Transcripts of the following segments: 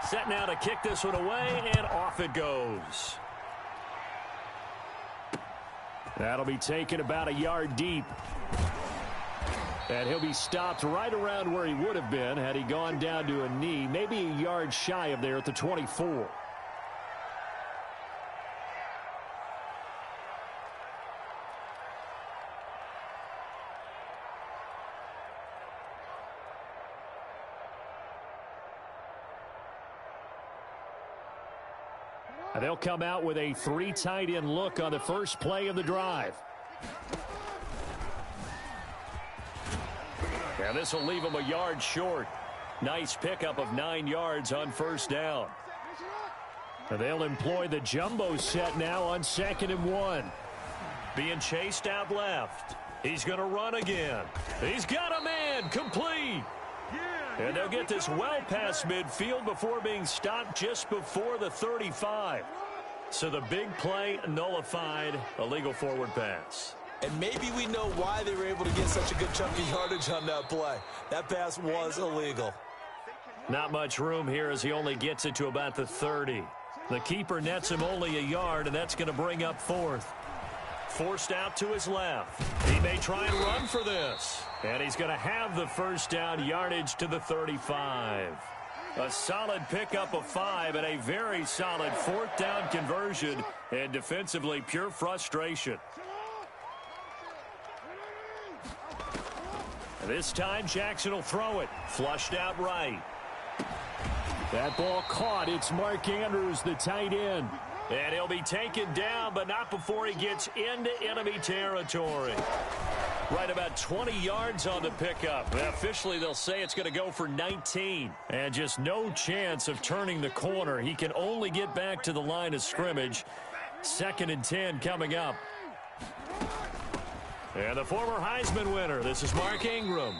Set now to kick this one away, and off it goes. That'll be taken about a yard deep. And he'll be stopped right around where he would have been had he gone down to a knee, maybe a yard shy of there at the 24. They'll come out with a 3 tight end look on the first play of the drive. And this will leave them a yard short. Nice pickup of 9 yards on first down. And they'll employ the jumbo set now on 2nd and 1. Being chased out left. He's going to run again. He's got a man, complete. And they'll get this well past midfield before being stopped just before the 35. So the big play nullified, a legal forward pass. And maybe we know why they were able to get such a good chunk of yardage on that play. That pass was illegal. Not much room here as he only gets it to about the 30. The keeper nets him only a yard, and that's going to bring up 4th. Forced out to his left. He may try and run for this. And he's going to have the first down, yardage to the 35. A solid pickup of 5 and a very solid 4th down conversion. And defensively, pure frustration. This time, Jackson will throw it. Flushed out right. That ball caught. It's Mark Andrews, the tight end. And he'll be taken down, but not before he gets into enemy territory. Right about 20 yards on the pickup. Officially, they'll say it's going to go for 19. And just no chance of turning the corner. He can only get back to the line of scrimmage. 2nd and 10 coming up. And the former Heisman winner, this is Mark Ingram.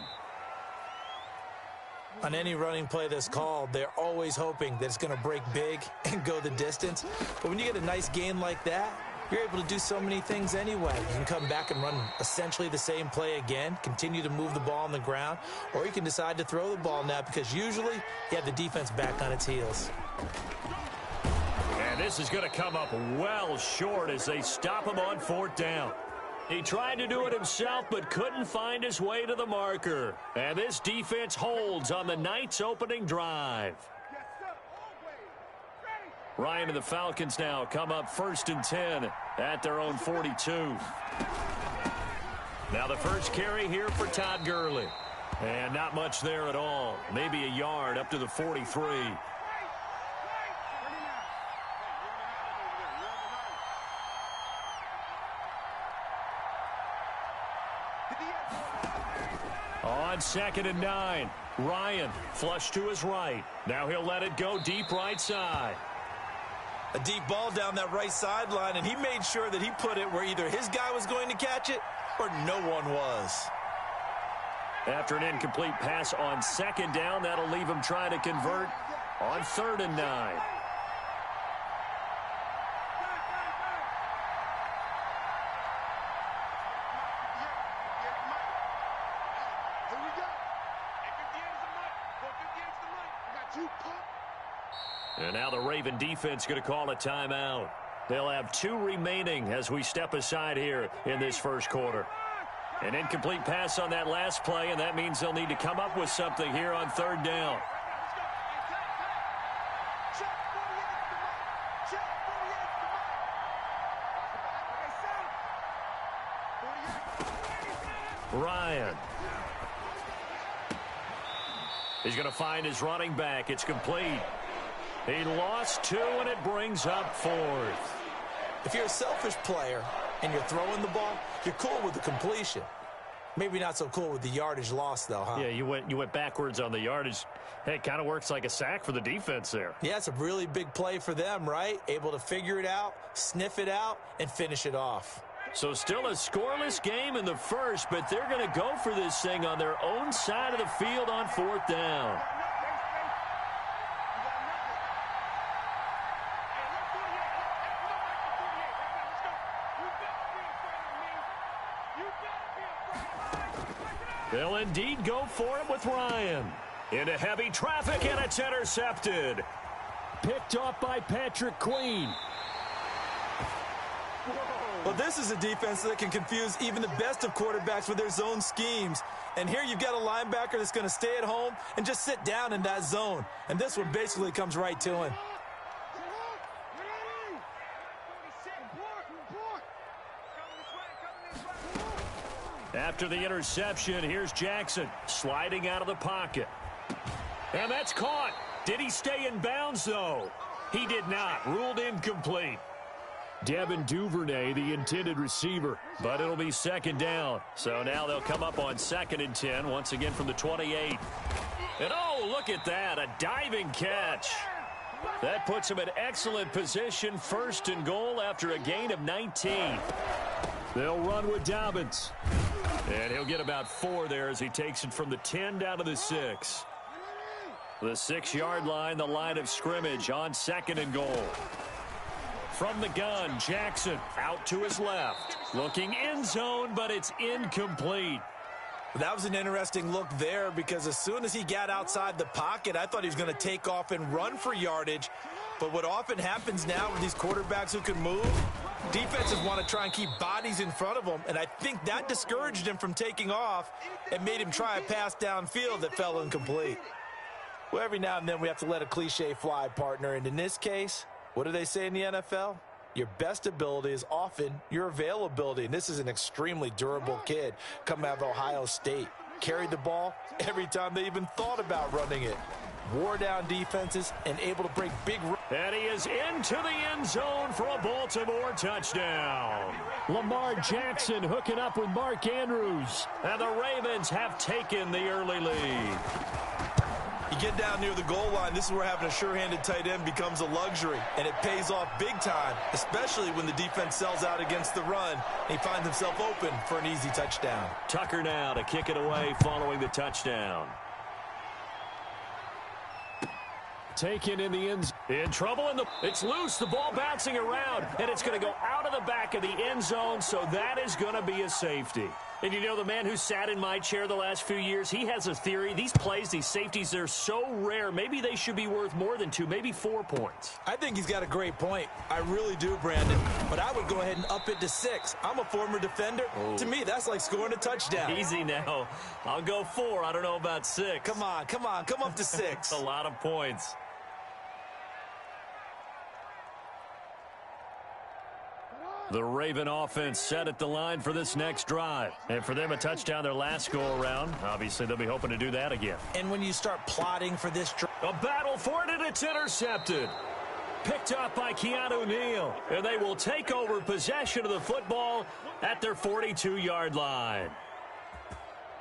On any running play that's called, they're always hoping that it's going to break big and go the distance. But when you get a nice gain like that, you're able to do so many things anyway. You can come back and run essentially the same play again, continue to move the ball on the ground, or you can decide to throw the ball now because usually you have the defense back on its heels. And this is going to come up well short as they stop him on 4th down. He tried to do it himself, but couldn't find his way to the marker. And this defense holds on the night's opening drive. Ryan and the Falcons now come up 1st and 10 at their own 42. Now the first carry here for Todd Gurley. And not much there at all. Maybe a yard up to the 43. On 2nd and 9, Ryan flush to his right. Now he'll let it go deep right side. A deep ball down that right sideline, and he made sure that he put it where either his guy was going to catch it or no one was. After an incomplete pass on 2nd down, that'll leave him trying to convert on 3rd and 9. And now the Raven defense going to call a timeout. They'll have 2 remaining as we step aside here in this first quarter. An incomplete pass on that last play, and that means they'll need to come up with something here on 3rd down. Ryan. He's going to find his running back. It's complete. He lost 2, and it brings up 4th. If you're a selfish player and you're throwing the ball, you're cool with the completion. Maybe not so cool with the yardage loss, though, huh? Yeah, you went backwards on the yardage. Hey, it kind of works like a sack for the defense there. Yeah, it's a really big play for them, right? Able to figure it out, sniff it out, and finish it off. So still a scoreless game in the first, but they're going to go for this thing on their own side of the field on 4th down. They'll indeed go for it with Ryan. Into heavy traffic, and it's intercepted. picked off by Patrick Queen. Well, this is a defense that can confuse even the best of quarterbacks with their zone schemes. And here you've got a linebacker that's going to stay at home and just sit down in that zone. And this one basically comes right to him. After the interception, here's Jackson sliding out of the pocket. And that's caught. Did he stay in bounds, though? He did not. Ruled incomplete. Devin Duvernay, the intended receiver, but it'll be second down. So now they'll come up on 2nd and 10, once again from the 28. And oh, look at that, a diving catch. That puts him in excellent position, 1st and goal after a gain of 19. They'll run with Dobbins. And he'll get about 4 there as he takes it from the 10 down to the 6. The 6-yard line, the line of scrimmage on 2nd and goal. From the gun, Jackson out to his left. Looking end zone, but it's incomplete. That was an interesting look there because as soon as he got outside the pocket, I thought he was going to take off and run for yardage. But what often happens now with these quarterbacks who can move, defenses want to try and keep bodies in front of them, and I think that discouraged him from taking off and made him try a pass downfield that fell incomplete. Well, every now and then we have to let a cliche fly, partner, and in this case, what do they say in the NFL? Your best ability is often your availability, and this is an extremely durable kid coming out of Ohio State. Carried the ball every time they even thought about running it. Wore down defenses and able to break big runs. And he is into the end zone for a Baltimore touchdown. Lamar Jackson hooking up with Mark Andrews. And the Ravens have taken the early lead. You get down near the goal line, this is where having a sure-handed tight end becomes a luxury, and it pays off big time, especially when the defense sells out against the run, and he finds himself open for an easy touchdown. Tucker now to kick it away following the touchdown. Taken in the end. In trouble, and it's loose. The ball bouncing around, and it's going to go out of the back of the end zone, so that is going to be a safety. And you know, the man who sat in my chair the last few years, he has a theory. These plays, these safeties, they're so rare. Maybe they should be worth more than 2, maybe 4 points. I think he's got a great point. I really do, Brandon. But I would go ahead and up it to 6. I'm a former defender. Oh. To me, that's like scoring a touchdown. Easy now. I'll go 4. I don't know about 6. Come on. Come up to 6. A lot of points. The Raven offense set at the line for this next drive. And for them, a touchdown their last go-around. Obviously, they'll be hoping to do that again. And when you start plotting for this drive, a battle for it, and it's intercepted. Picked up by Keanu Neal. And they will take over possession of the football at their 42-yard line.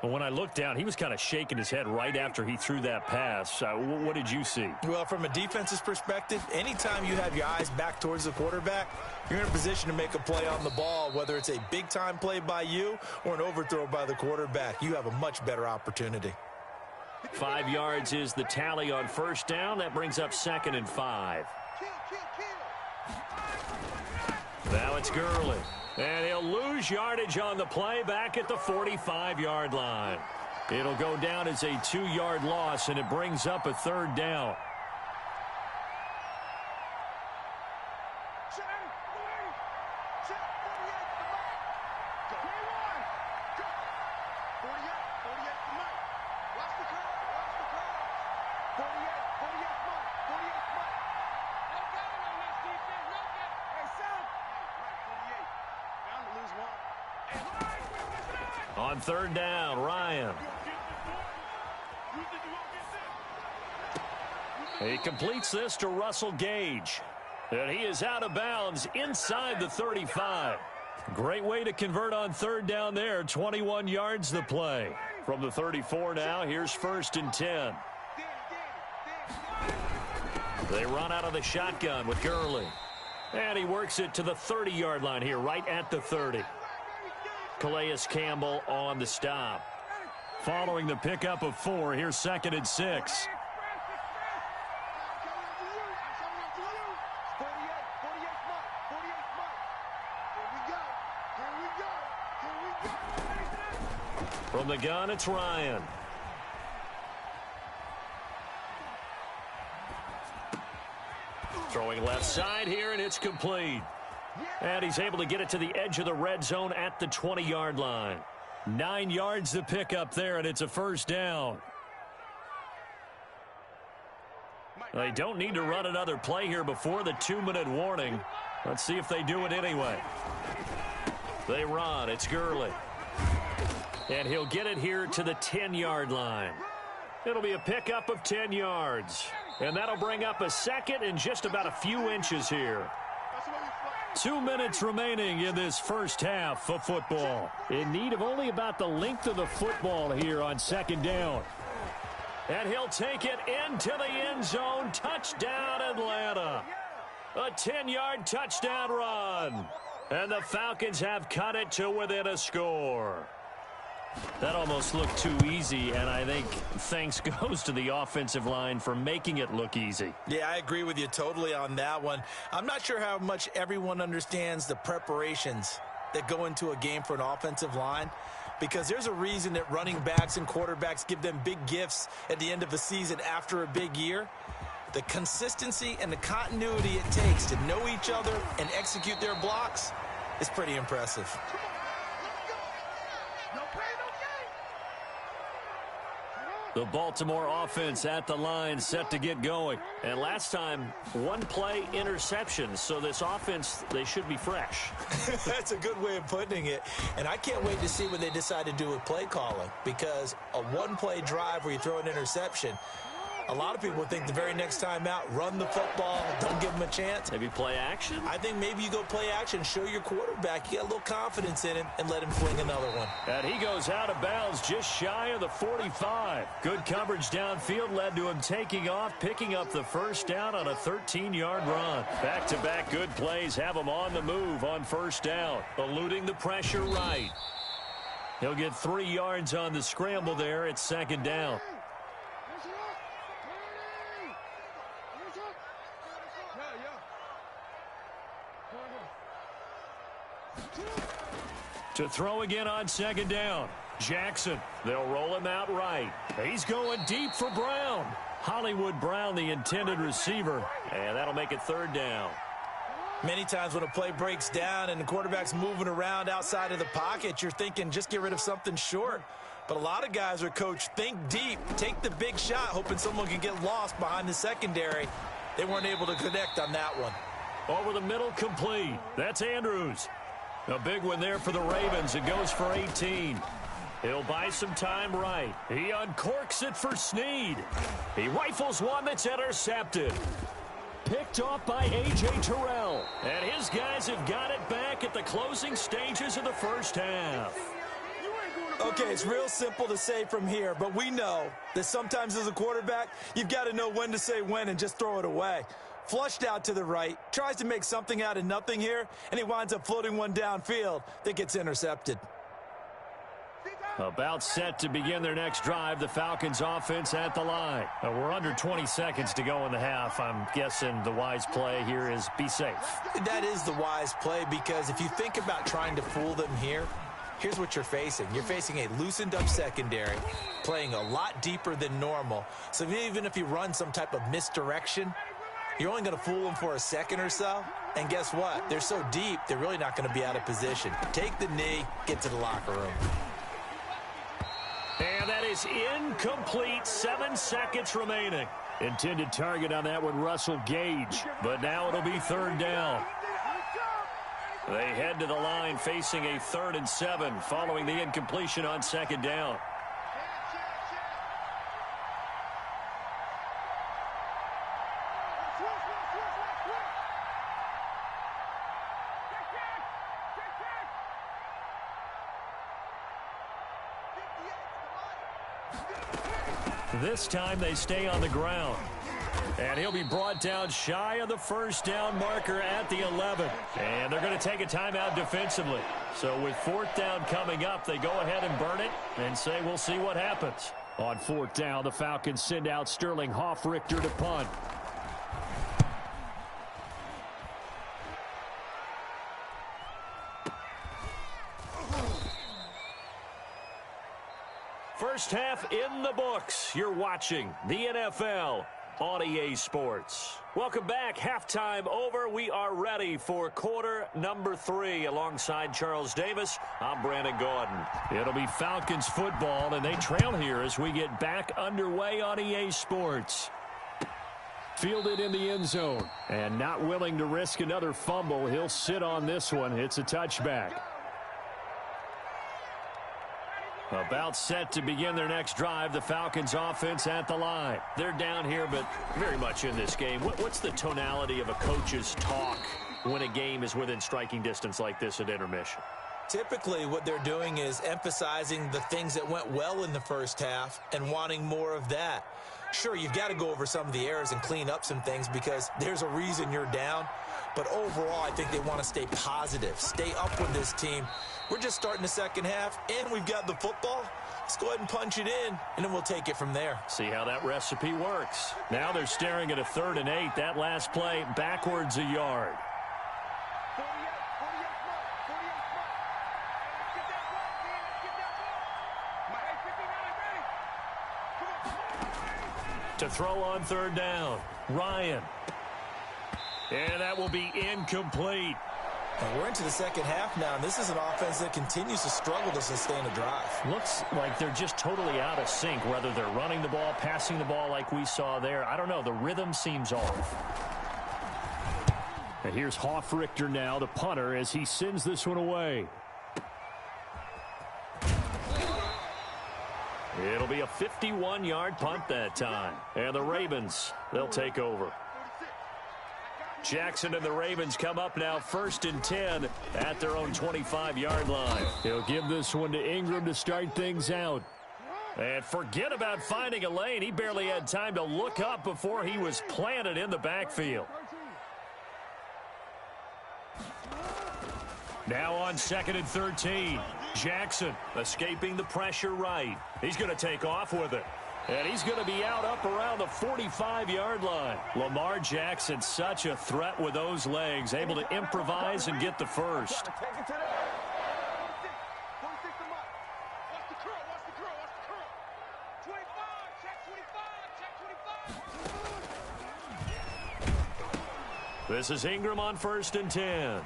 But when I looked down, he was kind of shaking his head right after he threw that pass. What did you see? Well, from a defense's perspective, anytime you have your eyes back towards the quarterback, you're in a position to make a play on the ball, whether it's a big-time play by you or an overthrow by the quarterback. You have a much better opportunity. 5 yards is the tally on first down. That brings up 2nd and 5. Now it's Gurley. And he'll lose yardage on the play back at the 45-yard line. It'll go down as a 2-yard loss, and it brings up a 3rd down. On 3rd down, Ryan. He completes this to Russell Gage. And he is out of bounds inside the 35. Great way to convert on 3rd down there. 21 yards the play. From the 34 now, here's 1st and 10. They run out of the shotgun with Gurley. And he works it to the 30-yard line here, right at the 30. Calais Campbell on the stop. Following the pickup of 4, here's 2nd and 6. From the gun, it's Ryan. Throwing left side here, and it's complete. And he's able to get it to the edge of the red zone at the 20-yard line. 9 yards to pick up there, and it's a first down. They don't need to run another play here before the 2-minute warning. Let's see if they do it anyway. They run. It's Gurley. And he'll get it here to the 10-yard line. It'll be a pickup of 10 yards. And that'll bring up a second and just about a few inches here. 2 minutes remaining in this first half of football. In need of only about the length of the football here on second down. And he'll take it into the end zone. Touchdown, Atlanta. A 10-yard touchdown run. And the Falcons have cut it to within a score. That almost looked too easy, and I think thanks goes to the offensive line for making it look easy. Yeah, I agree with you totally on that one. I'm not sure how much everyone understands the preparations that go into a game for an offensive line, because there's a reason that running backs and quarterbacks give them big gifts at the end of a season after a big year. The consistency and the continuity it takes to know each other and execute their blocks is pretty impressive. The Baltimore offense at the line set to get going. And last time, one play interception. So this offense, they should be fresh. That's a good way of putting it. And I can't wait to see what they decide to do with play calling. Because a one-play drive where you throw an interception, a lot of people think the very next time out, run the football, don't give them a chance. Maybe play action? I think maybe you go play action, show your quarterback you got a little confidence in him, and let him fling another one. And he goes out of bounds just shy of the 45. Good coverage downfield led to him taking off, picking up the first down on a 13-yard run. Back-to-back good plays have him on the move on first down, eluding the pressure right. He'll get 3 yards on the scramble there at second down. To throw again on second down. Jackson. They'll roll him out right. He's going deep for Brown. Hollywood Brown, the intended receiver. And that'll make it third down. Many times when a play breaks down and the quarterback's moving around outside of the pocket, you're thinking just get rid of something short. But a lot of guys are coached, think deep, take the big shot, hoping someone can get lost behind the secondary. They weren't able to connect on that one. Over the middle, complete. That's Andrews. A big one there for the Ravens. It goes for 18. He'll buy some time right. He uncorks it for Snead. He rifles one that's intercepted. Picked off by A.J. Terrell. And his guys have got it back at the closing stages of the first half. Okay, it's real simple to say from here, but we know that sometimes as a quarterback, you've got to know when to say when and just throw it away. Flushed out to the right, tries to make something out of nothing here, and he winds up floating one downfield that gets intercepted. About set to begin their next drive, the Falcons offense at the line. We're under 20 seconds to go in the half. I'm guessing the wise play here is be safe. That is the wise play, because if you think about trying to fool them here, here's what you're facing. You're facing a loosened up secondary, playing a lot deeper than normal. So even if you run some type of misdirection, you're only going to fool them for a second or so. And guess what? They're so deep, they're really not going to be out of position. Take the knee, get to the locker room. And that is incomplete. 7 seconds remaining. Intended target on that one, Russell Gage. But now it'll be third down. They head to the line facing a 3rd and 7 following the incompletion on second down. This time they stay on the ground. And he'll be brought down shy of the first down marker at the 11. And they're going to take a timeout defensively. So with 4th down coming up, they go ahead and burn it and say we'll see what happens. On 4th down, the Falcons send out Sterling Hoffrichter to punt. First half in the books. You're watching the NFL on EA Sports. Welcome back. Halftime over. We are ready for quarter number 3. Alongside Charles Davis, I'm Brandon Gordon. It'll be Falcons football, and they trail here as we get back underway on EA Sports. Fielded in the end zone, and not willing to risk another fumble. He'll sit on this one. It's a touchback. About set to begin their next drive, the Falcons offense at the line. They're down here, but very much in this game. What's the tonality of a coach's talk when a game is within striking distance like this at intermission? Typically, what they're doing is emphasizing the things that went well in the first half and wanting more of that. Sure, you've got to go over some of the errors and clean up some things because there's a reason you're down. But overall, I think they want to stay positive, stay up with this team. We're just starting the second half, and we've got the football. Let's go ahead and punch it in, and then we'll take it from there. See how that recipe works. Now they're staring at a 3rd and 8. That last play, backwards a yard. To throw on 3rd down, Ryan. And that will be incomplete. And we're into the second half now, and this is an offense that continues to struggle to sustain a drive. Looks like they're just totally out of sync, whether they're running the ball, passing the ball like we saw there. I don't know. The rhythm seems off. And here's Hoffrichter now, the punter, as he sends this one away. It'll be a 51-yard punt that time. And the Ravens, they'll take over. Jackson and the Ravens come up now 1st and 10 at their own 25-yard line. He'll give this one to Ingram to start things out. And forget about finding a lane. He barely had time to look up before he was planted in the backfield. Now on 2nd and 13. Jackson escaping the pressure right. He's going to take off with it. And he's going to be out up around the 45-yard line. Lamar Jackson, such a threat with those legs, able to improvise and get the first. This is Ingram on 1st and 10.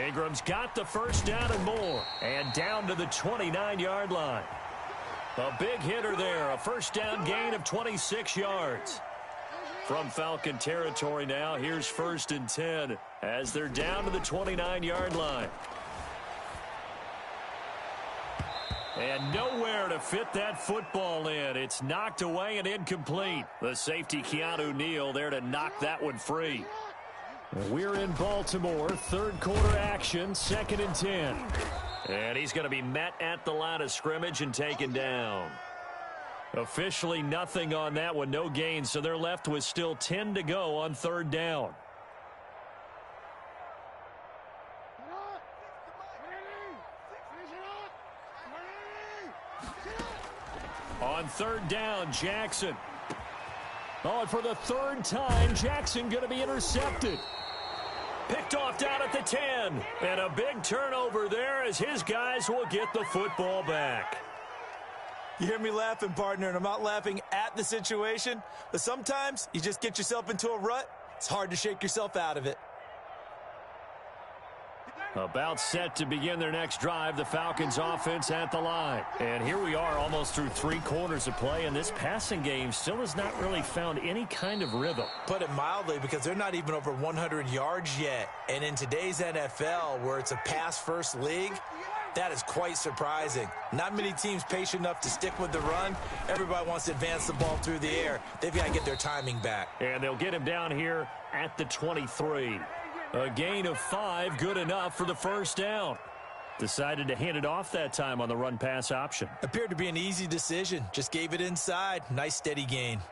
Ingram's got the first down and more. And down to the 29-yard line. A big hitter there, a first down gain of 26 yards. From Falcon territory now, here's 1st and 10 as they're down to the 29-yard line. And nowhere to fit that football in. It's knocked away and incomplete. The safety, Keanu Neal, there to knock that one free. We're in Baltimore, 3rd quarter action, 2nd and 10. And he's going to be met at the line of scrimmage and taken down. Officially nothing on that one, no gain, so they're left with still 10 to go on 3rd down. On 3rd down, Jackson. Oh, and for the 3rd time, Jackson going to be intercepted. Picked off down at the 10. And a big turnover there as his guys will get the football back. You hear me laughing, partner, and I'm not laughing at the situation. But sometimes you just get yourself into a rut. It's hard to shake yourself out of it. About set to begin their next drive, the Falcons offense at the line. And here we are almost through 3 quarters of play, and this passing game still has not really found any kind of rhythm. Put it mildly, because they're not even over 100 yards yet. And in today's NFL, where it's a pass-first league, that is quite surprising. Not many teams patient enough to stick with the run. Everybody wants to advance the ball through the air. They've got to get their timing back. And they'll get him down here at the 23. A gain of 5, good enough for the first down. Decided to hand it off that time on the run-pass option. Appeared to be an easy decision. Just gave it inside. Nice, steady gain.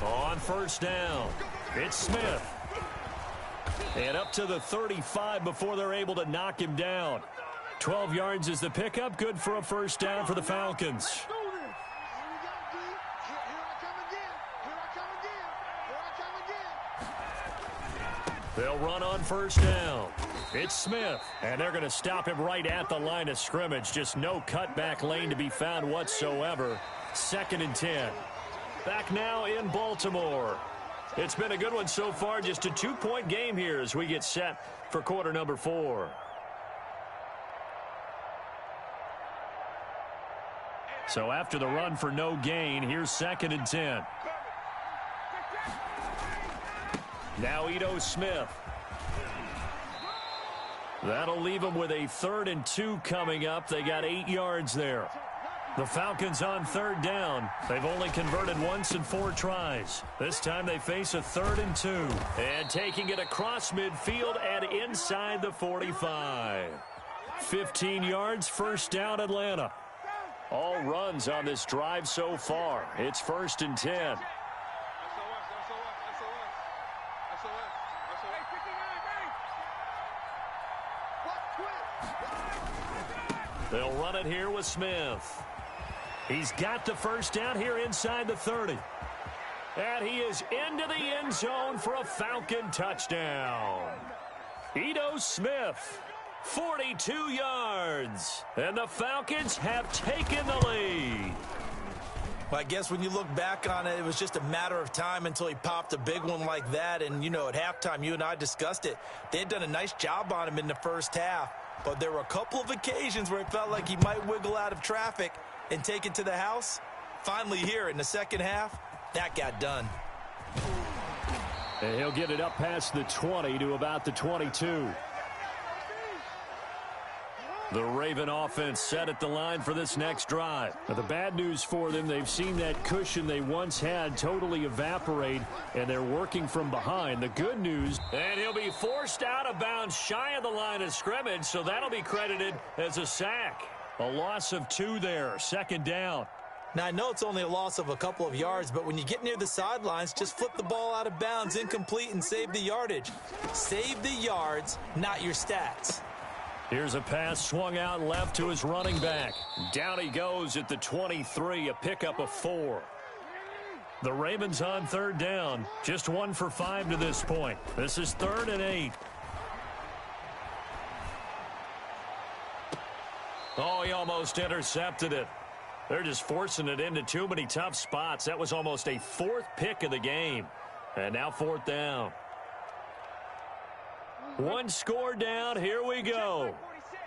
On 1st down, it's Smith. And up to the 35 before they're able to knock him down. 12 yards is the pickup. Good for a first down for the Falcons. They'll run on first down. It's Smith, and they're going to stop him right at the line of scrimmage. Just no cutback lane to be found whatsoever. 2nd and 10. Back now in Baltimore. It's been a good one so far. Just a 2-point game here as we get set for quarter number 4. So after the run for no gain, here's 2nd and 10. Now Ito Smith. That'll leave them with a 3rd and 2 coming up. They got 8 yards there. The Falcons on 3rd down. They've only converted once in 4 tries. This time they face a 3rd and 2. And taking it across midfield and inside the 45. 15 yards, first down Atlanta. All runs on this drive so far. It's 1st and 10. They'll run it here with Smith. He's got the first down here inside the 30. And he is into the end zone for a Falcon touchdown. Ito Smith, 42 yards. And the Falcons have taken the lead. Well, I guess when you look back on it, it was just a matter of time until he popped a big one like that. And, you know, at halftime, you and I discussed it. They had done a nice job on him in the first half. But there were a couple of occasions where it felt like he might wiggle out of traffic and take it to the house. Finally here in the second half, that got done. And he'll get it up past the 20 to about the 22. The Raven offense set at the line for this next drive. Now, the bad news for them, they've seen that cushion they once had totally evaporate, and they're working from behind. The good news, and he'll be forced out of bounds shy of the line of scrimmage, so that'll be credited as a sack. A loss of 2 there, 2nd down. Now, I know it's only a loss of a couple of yards, but when you get near the sidelines, just flip the ball out of bounds, incomplete, and save the yardage. Save the yards, not your stats. Here's a pass swung out left to his running back. Down he goes at the 23, a pickup of 4. The Ravens on 3rd down. Just 1 for 5 to this point. This is 3rd and 8. Oh, he almost intercepted it. They're just forcing it into too many tough spots. That was almost a 4th pick of the game. And now 4th down. 1 score down. Here we go.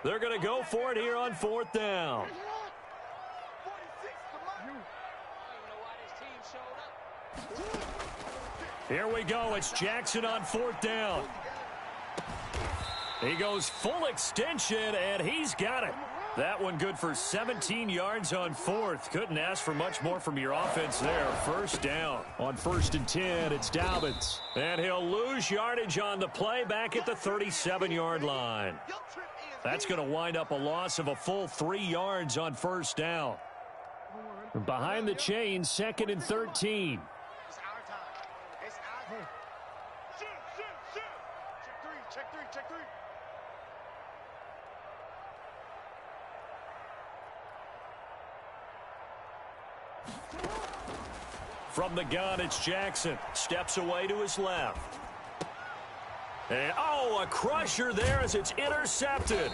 They're going to go for it here on 4th down. Here we go. It's Jackson on 4th down. He goes full extension, and he's got it. That one good for 17 yards on 4th. Couldn't ask for much more from your offense there. First down. On 1st and 10, it's Dobbins. And he'll lose yardage on the play back at the 37-yard line. That's going to wind up a loss of a full 3 yards on 1st down. Behind the chains, 2nd and 13. From the gun, it's Jackson. Steps away to his left. And, oh, a crusher there as it's intercepted.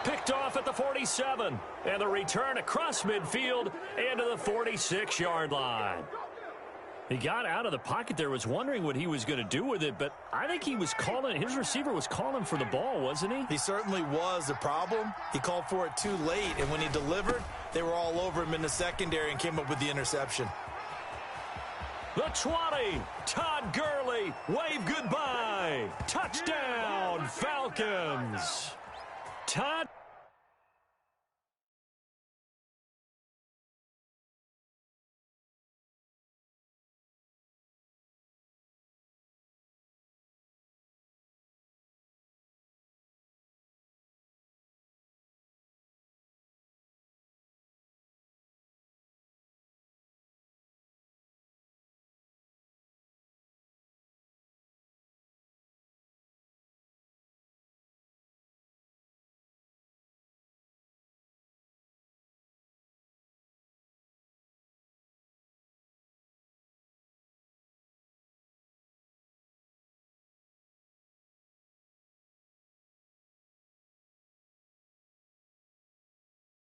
Picked off at the 47. And the return across midfield and to the 46-yard line. He got out of the pocket there, was wondering what he was going to do with it, but I think he was calling, his receiver was calling for the ball, wasn't he? He certainly was. The problem, he called for it too late, and when he delivered, they were all over him in the secondary and came up with the interception. The 20, Todd Gurley, wave goodbye. Touchdown, Falcons. Todd